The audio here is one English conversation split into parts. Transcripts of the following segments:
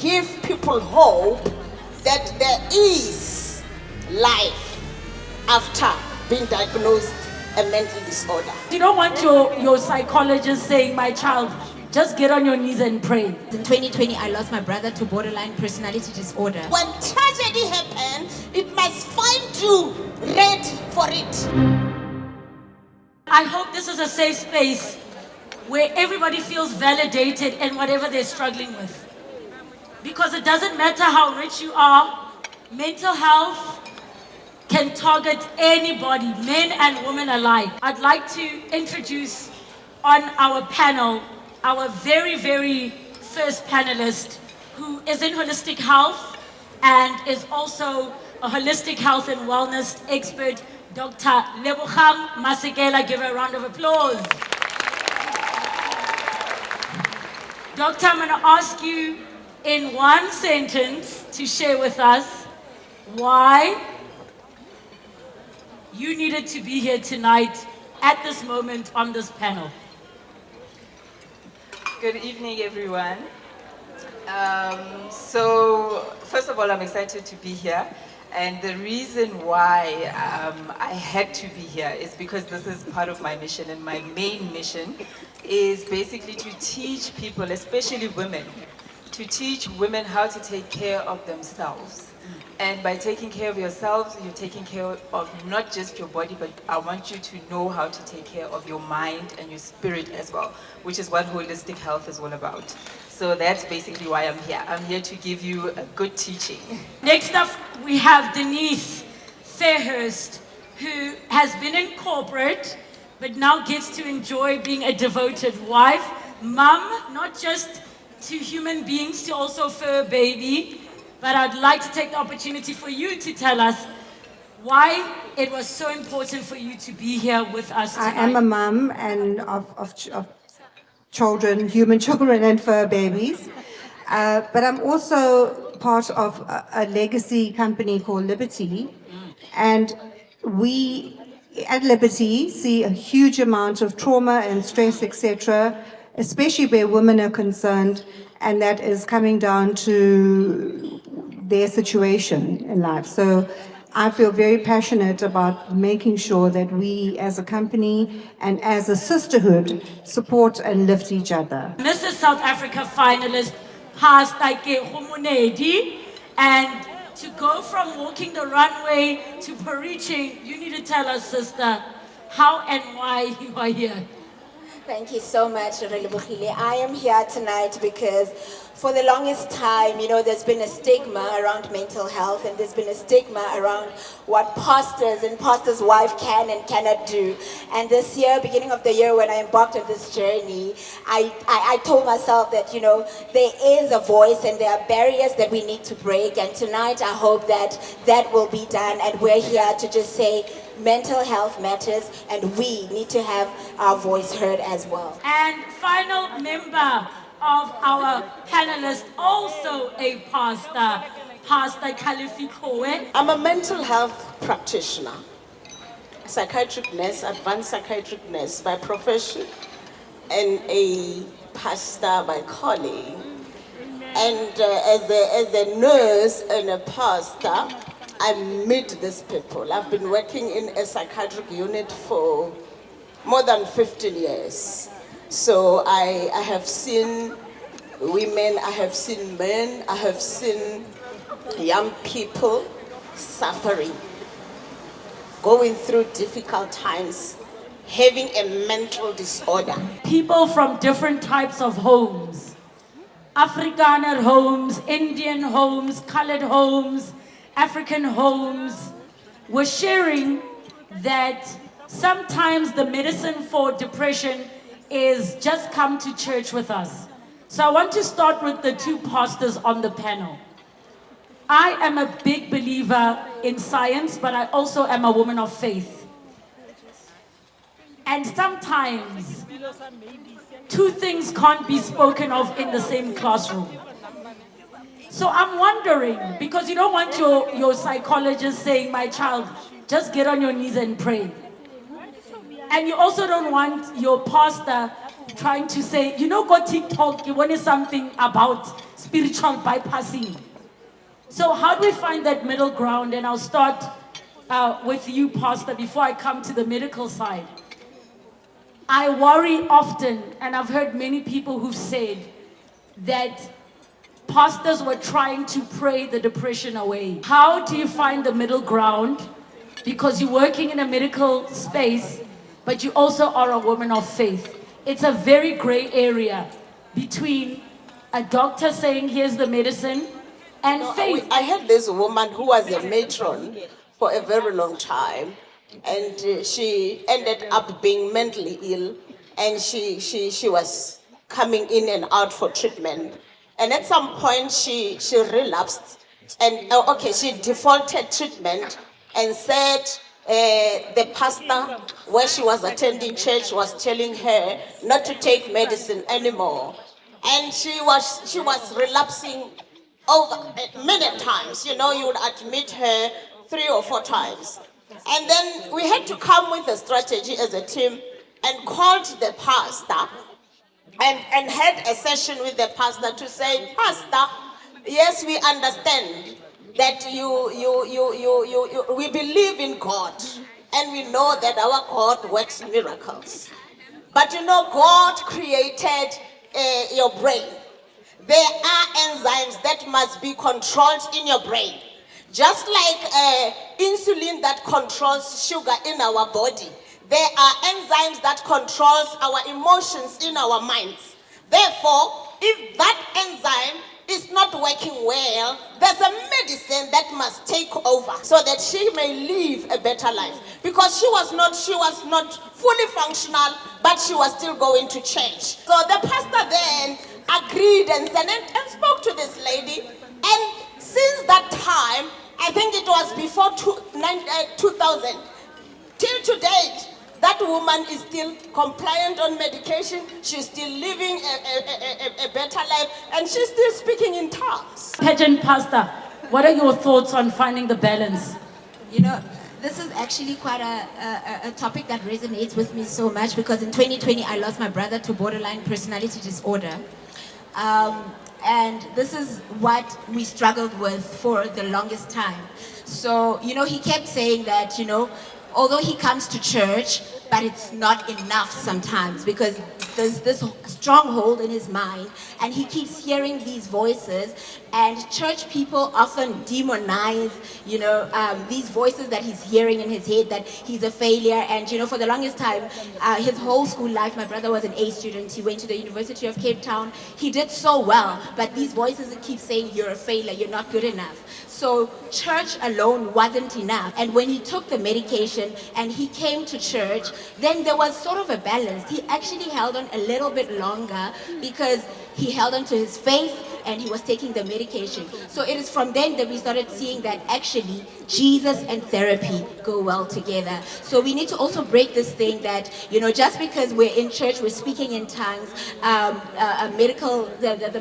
give people hope that there is life after being diagnosed a mental disorder. You don't want your psychologist saying, my child, just get on your knees and pray. In 2020, I lost my brother to borderline personality disorder. When tragedy happens, it must find you ready for it. I hope this is a safe space where everybody feels validated in whatever they're struggling with. Because it doesn't matter how rich you are, mental health can target anybody, men and women alike. I'd like to introduce on our panel our very, very first panelist, who is in holistic health and is also a holistic health and wellness expert, Dr. Lebogang Masekela. Give her a round of applause. Doctor, I'm going to ask you in one sentence to share with us why you needed to be here tonight at this moment on this panel. Good evening, everyone. So, first of all, I'm excited to be here. And the reason why I had to be here is because this is part of my mission. And my main mission is basically to teach people, especially women, to teach women how to take care of themselves. And by taking care of yourselves, you're taking care of not just your body, but I want you to know how to take care of your mind and your spirit as well, which is what holistic health is all about. So that's basically why I'm here. I'm here to give you a good teaching. Next up, we have Denise Fairhurst, who has been in corporate, but now gets to enjoy being a devoted wife, mom, not just to human beings, to also fur baby. But I'd like to take the opportunity for you to tell us why it was so important for you to be here with us tonight. I am a mum and of children, human children and fur babies. But I'm also part of a legacy company called Liberty. And we at Liberty see a huge amount of trauma and stress, etc., especially where women are concerned, and that is coming down to their situation in life. So I feel very passionate about making sure that we as a company and as a sisterhood support and lift each other. Mrs. South Africa finalist Hastake Humunedi, and to go from walking the runway to preaching, you need to tell us, sister, how and why you are here. Thank you so much, Relebogile. I am here tonight because for the longest time, there's been a stigma around mental health, and there's been a stigma around what pastors and pastors' wives can and cannot do. And this year, beginning of the year, when I embarked on this journey, I told myself that, there is a voice and there are barriers that we need to break. And tonight, I hope that that will be done. And we're here to just say, mental health matters, and we need to have our voice heard as well. And final member of our panelists, also a pastor, Pastor Khalifi Kowe. I'm a mental health practitioner, psychiatric nurse, advanced psychiatric nurse by profession, and a pastor by calling. And as a nurse and a pastor, I meet these people. I've been working in a psychiatric unit for more than 15 years. So I have seen women, I have seen men, I have seen young people suffering, going through difficult times, having a mental disorder. People from different types of homes, Afrikaner homes, Indian homes, colored homes, African homes, were sharing that sometimes the medicine for depression is just come to church with us. So I want to start with the two pastors on the panel. I am a big believer in science, but I also am a woman of faith. And sometimes two things can't be spoken of in the same classroom. So I'm wondering, because you don't want your psychologist saying, my child, just get on your knees and pray. And you also don't want your pastor trying to say, you know, go TikTok, you want something about spiritual bypassing. So how do we find that middle ground? And I'll start with you, Pastor, before I come to the medical side. I worry often, and I've heard many people who've said that pastors were trying to pray the depression away. How do you find the middle ground? Because you're working in a medical space, but you also are a woman of faith. It's a very gray area between a doctor saying, here's the medicine, and faith. I had this woman who was a matron for a very long time, and she ended up being mentally ill, and she was coming in and out for treatment. And at some point, she relapsed, and she defaulted treatment and said the pastor where she was attending church was telling her not to take medicine anymore. And she was relapsing over many times. You know, you would admit her 3 or 4 times. And then we had to come with a strategy as a team and called the pastor and had a session with the pastor to say, Pastor, yes, we understand that we believe in God, and we know that our God works miracles. But you know, God created your brain. There are enzymes that must be controlled in your brain. Just like insulin that controls sugar in our body, there are enzymes that controls our emotions in our minds. Therefore, if that enzyme is not working well, there's a medicine that must take over so that she may live a better life. Because she was not fully functional, but she was still going to church. So the pastor then agreed and said and spoke to this lady. And since that time, I think it was before 2000, till to date, that woman is still compliant on medication. She's still living a better life, and she's still speaking in tongues. Pageant Pastor, what are your thoughts on finding the balance? You know, this is actually quite a topic that resonates with me so much, because in 2020 I lost my brother to borderline personality disorder. And this is what we struggled with for the longest time. So, you know, he kept saying that, you know, although he comes to church, but it's not enough sometimes, because there's this stronghold in his mind, and he keeps hearing these voices, and church people often demonize, you know, these voices that he's hearing in his head, that he's a failure. And you know, for the longest time, his whole school life, my brother was an A student. He went to the University of Cape Town. He did so well, but these voices that keep saying, you're a failure, you're not good enough. So church alone wasn't enough. And when he took the medication and he came to church, then there was sort of a balance. He actually held on a little bit longer because he held on to his faith and he was taking the medication. So it is from then that we started seeing that actually Jesus and therapy go well together. So we need to also break this thing that, you know, just because we're in church, we're speaking in tongues, the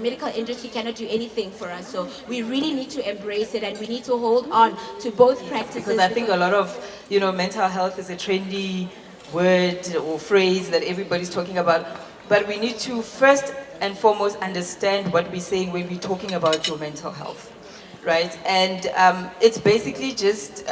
medical industry cannot do anything for us. So we really need to embrace it, and we need to hold on to both practices. Because I think a lot of, you know, mental health is a trendy word or phrase that everybody's talking about. But we need to first and foremost understand what we're saying when we're talking about your mental health, right? And it's basically just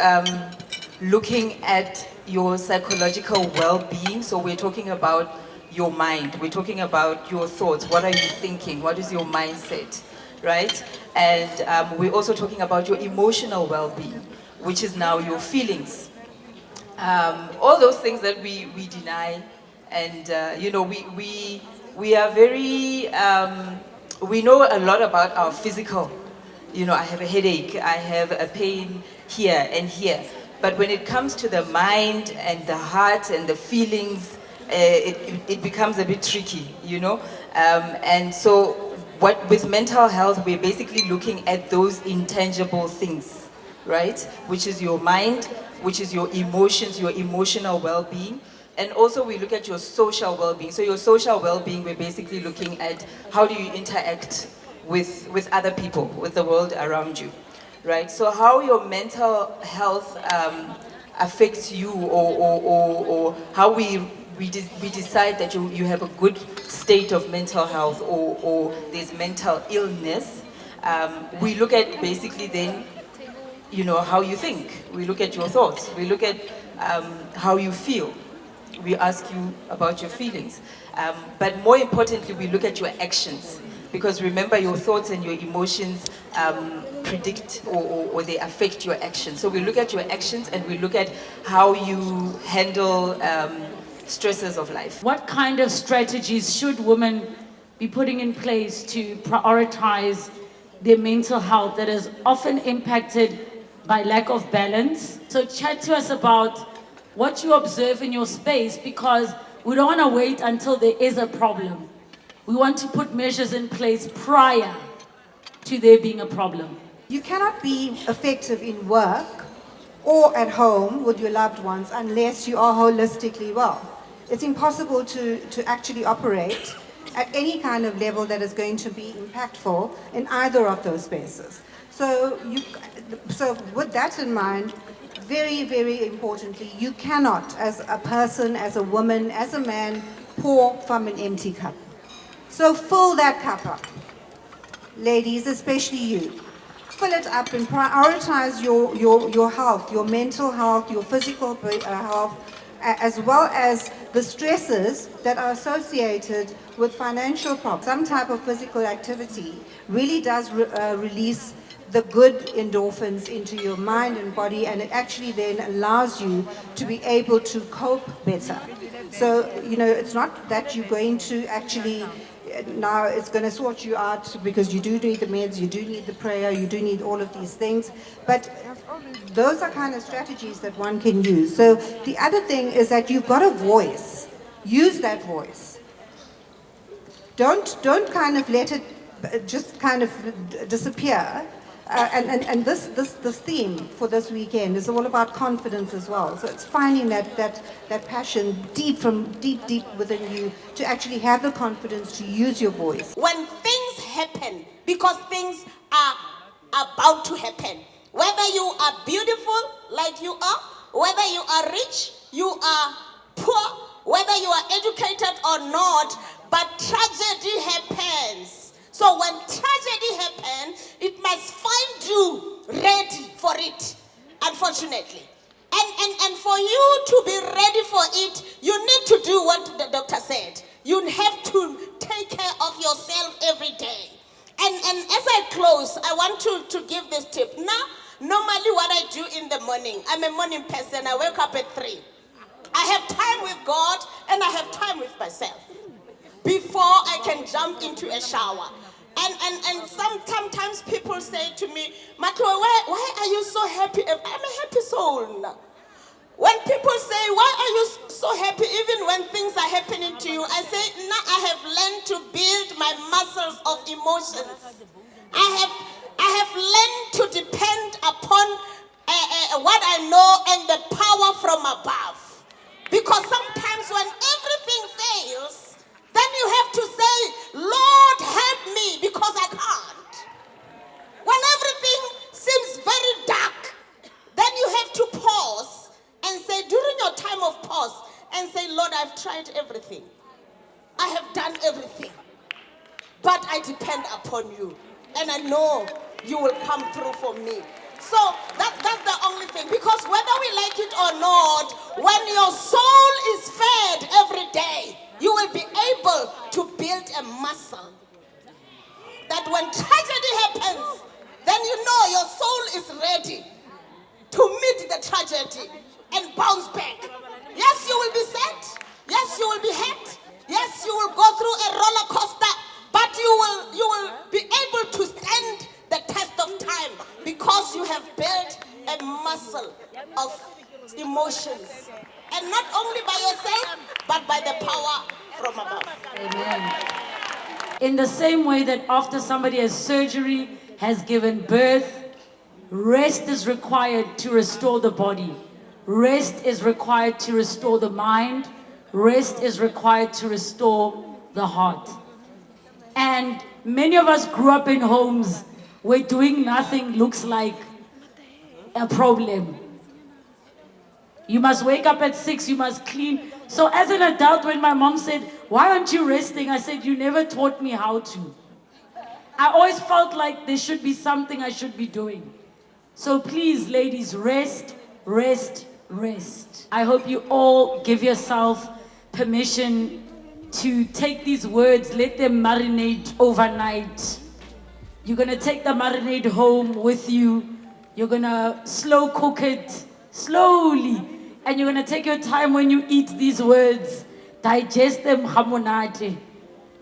looking at your psychological well-being. So we're talking about your mind. We're talking about your thoughts. What are you thinking? What is your mindset, right? And we're also talking about your emotional well-being, which is now your feelings. All those things that we deny. And you know, we are very, we know a lot about our physical. You know, I have a headache, I have a pain here and here. But when it comes to the mind and the heart and the feelings, it becomes a bit tricky, you know. And so with mental health, we're basically looking at those intangible things, right? Which is your mind, which is your emotions, your emotional well-being. And also we look at your social well-being. So your social well-being, we're basically looking at how do you interact with other people, with the world around you, right? So how your mental health affects you, or how we we decide that you have a good state of mental health, or there's mental illness, we look at basically then, how you think. We look at your thoughts. We look at how you feel. We ask you about your feelings. But more importantly, we look at your actions. Because remember, your thoughts and your emotions predict or they affect your actions. So we look at your actions and we look at how you handle stresses of life. What kind of strategies should women be putting in place to prioritize their mental health that is often impacted by lack of balance? So chat to us about what you observe in your space, because we don't want to wait until there is a problem. We want to put measures in place prior to there being a problem. You cannot be effective in work or at home with your loved ones unless you are holistically well. It's impossible to actually operate at any kind of level that is going to be impactful in either of those spaces. So with that in mind, very, very importantly, you cannot, as a person, as a woman, as a man, pour from an empty cup. So fill that cup up. Ladies, especially you. Fill it up and prioritize your health, your mental health, your physical health, as well as the stresses that are associated with financial problems. Some type of physical activity really does release the good endorphins into your mind and body, and it actually then allows you to be able to cope better. So, it's not that you're going to actually, now it's going to sort you out, because you do need the meds, you do need the prayer, you do need all of these things, but those are kind of strategies that one can use. So the other thing is that you've got a voice. Use that voice. Don't kind of let it just kind of disappear. And this theme for this weekend is all about confidence as well. So it's finding that passion deep within you to actually have the confidence to use your voice. When things happen, because things are about to happen, whether you are beautiful like you are, whether you are rich, you are poor, whether you are educated or not, but tragedy happens. So when tragedy happens, it must find you ready for it, unfortunately. And for you to be ready for it, you need to do what the doctor said. You have to take care of yourself every day. And as I close, I want to give this tip. Now, normally what I do in the morning, I'm a morning person. I wake up at 3. I have time with God and I have time with myself before I can jump into a shower. And sometimes people say to me, Matlo, why are you so happy? I'm a happy soul. When people say, why are you so happy even when things are happening to you? I say, now I have learned to build my muscles of emotions. I have learned to depend upon what I know and the power from above. Because sometimes when everything fails, then you have to say, Lord, help me, because I can't. When everything seems very dark, then you have to pause and say, during your time of pause, and say, Lord, I've tried everything. I have done everything. But I depend upon you. And I know you will come through for me. So that's the only thing. Because whether we like it or not, when your soul is fed every day, you will be able to build a muscle that when tragedy happens, then you know your soul is ready to meet the tragedy and bounce back. Yes, you will be sad. Yes, you will be hurt. Yes, you will go through a roller coaster, but you will be able to stand the test of time because you have built a muscle of emotions. And not only by yourself, but by the power from above. Amen. In the same way that after somebody has surgery, has given birth, rest is required to restore the body. Rest is required to restore the mind. Rest is required to restore the heart. And many of us grew up in homes where doing nothing looks like a problem. You must wake up at 6, you must clean. So as an adult, when my mom said, "Why aren't you resting?" I said, "You never taught me how to." I always felt like there should be something I should be doing. So please, ladies, rest, rest, rest. I hope you all give yourself permission to take these words, let them marinate overnight. You're gonna take the marinade home with you. You're gonna slow cook it slowly. And you're gonna take your time when you eat these words. Digest them hamonate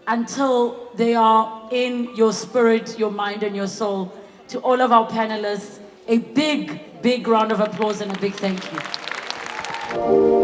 until they are in your spirit, your mind, and your soul. To all of our panelists, a big, big round of applause and a big thank you.